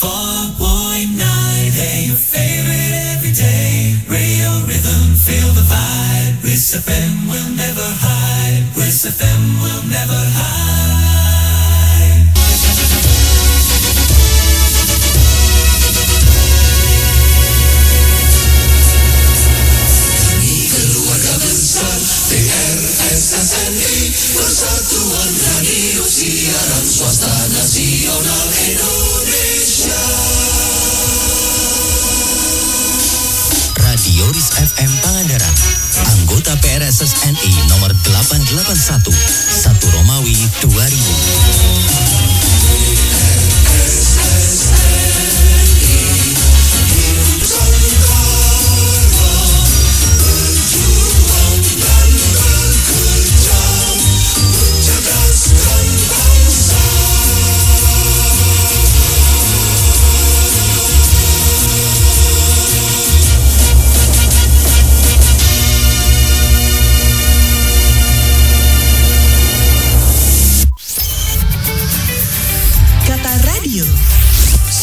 104.9, hey, your favorite everyday. Real rhythm, feel the vibe. Wiz FM will never hide. Wiz FM will never hide. Keluarga besar TRSSNI, Persatuan Radio Siaran Swasta Nasional Indonesia. Radio RIS FM Pangandaran, anggota PRSSNI nomor 881, 1 Romawi 2000.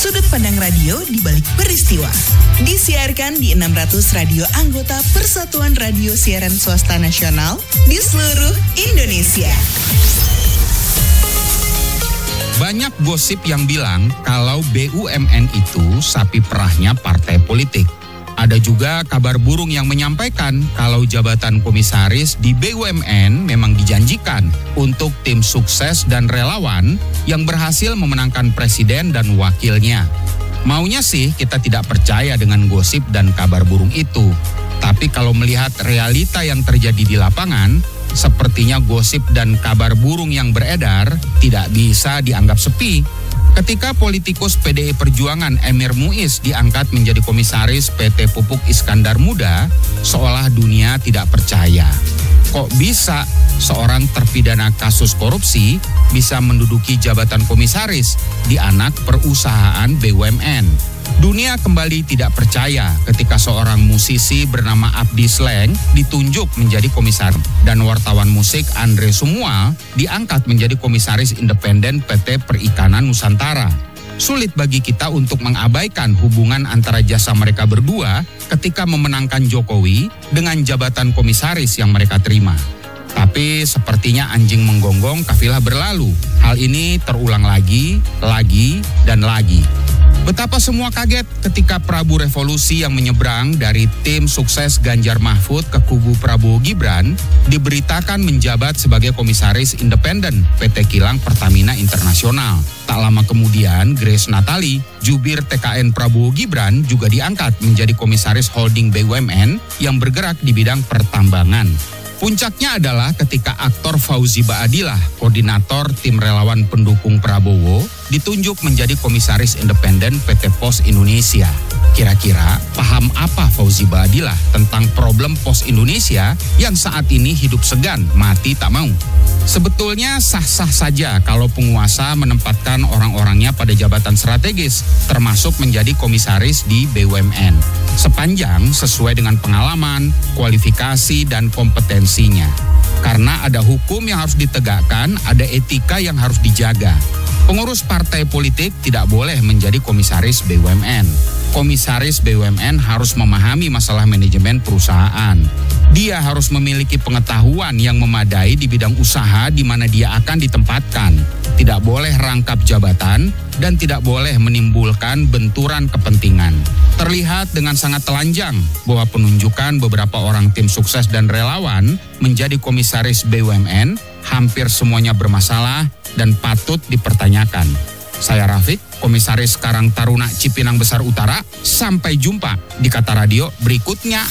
Sudut pandang radio di balik peristiwa. Disiarkan di 600 radio anggota Persatuan Radio Siaran Swasta Nasional di seluruh Indonesia. Banyak gosip yang bilang kalau BUMN itu sapi perahnya partai politik. Ada juga kabar burung yang menyampaikan kalau jabatan komisaris di BUMN memang dijanjikan untuk tim sukses dan relawan yang berhasil memenangkan presiden dan wakilnya. Maunya sih kita tidak percaya dengan gosip dan kabar burung itu. Tapi kalau melihat realita yang terjadi di lapangan, sepertinya gosip dan kabar burung yang beredar tidak bisa dianggap sepi. Ketika politikus PDI Perjuangan Emir Muiz diangkat menjadi komisaris PT Pupuk Iskandar Muda, seolah dunia tidak percaya. Kok bisa seorang terpidana kasus korupsi bisa menduduki jabatan komisaris di anak perusahaan BUMN? Dunia kembali tidak percaya ketika seorang musisi bernama Abdi Sleng ditunjuk menjadi komisaris dan wartawan musik Andre Sumual diangkat menjadi komisaris independen PT Perikanan Nusantara. Sulit bagi kita untuk mengabaikan hubungan antara jasa mereka berdua ketika memenangkan Jokowi dengan jabatan komisaris yang mereka terima. Tapi sepertinya anjing menggonggong kafilah berlalu. Hal ini terulang lagi, dan lagi. Betapa semua kaget ketika Prabu Revolusi yang menyeberang dari tim sukses Ganjar Mahfud ke kubu Prabowo Gibran diberitakan menjabat sebagai komisaris independen PT Kilang Pertamina Internasional. Tak lama kemudian, Grace Natali, jubir TKN Prabowo Gibran, juga diangkat menjadi komisaris holding BUMN yang bergerak di bidang pertambangan. Puncaknya adalah ketika aktor Fauzi Baadilah, koordinator tim relawan pendukung Prabowo, ditunjuk menjadi komisaris independen PT Pos Indonesia. Kira-kira paham apa Fauzi Baadilah tentang problem Pos Indonesia yang saat ini hidup segan, mati tak mau? Sebetulnya sah-sah saja kalau penguasa menempatkan orang-orangnya pada jabatan strategis, termasuk menjadi komisaris di BUMN. Sepanjang sesuai dengan pengalaman, kualifikasi, dan kompetensinya. Karena ada hukum yang harus ditegakkan, ada etika yang harus dijaga. Pengurus partai politik tidak boleh menjadi komisaris BUMN. Komisaris BUMN harus memahami masalah manajemen perusahaan. Dia harus memiliki pengetahuan yang memadai di bidang usaha di mana dia akan ditempatkan. Tidak boleh rangkap jabatan dan tidak boleh menimbulkan benturan kepentingan. Terlihat dengan sangat telanjang bahwa penunjukan beberapa orang tim sukses dan relawan menjadi komisaris BUMN hampir semuanya bermasalah dan patut dipertanyakan. Saya Rafiq, komisaris Karang Taruna Cipinang Besar Utara. Sampai jumpa di Kata Radio berikutnya.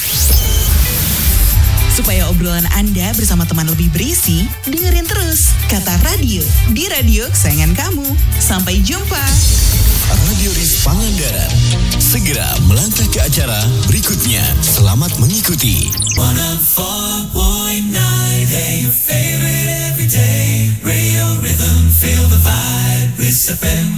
Supaya obrolan Anda bersama teman lebih berisi, dengerin terus Kata Radio di radio kesayangan kamu. Sampai jumpa. Radio RIS Pangandaran segera melangkah ke acara berikutnya. Selamat mengikuti. 104.9, hey, your favorite everyday. Real rhythm, feel the vibe. Wiz FM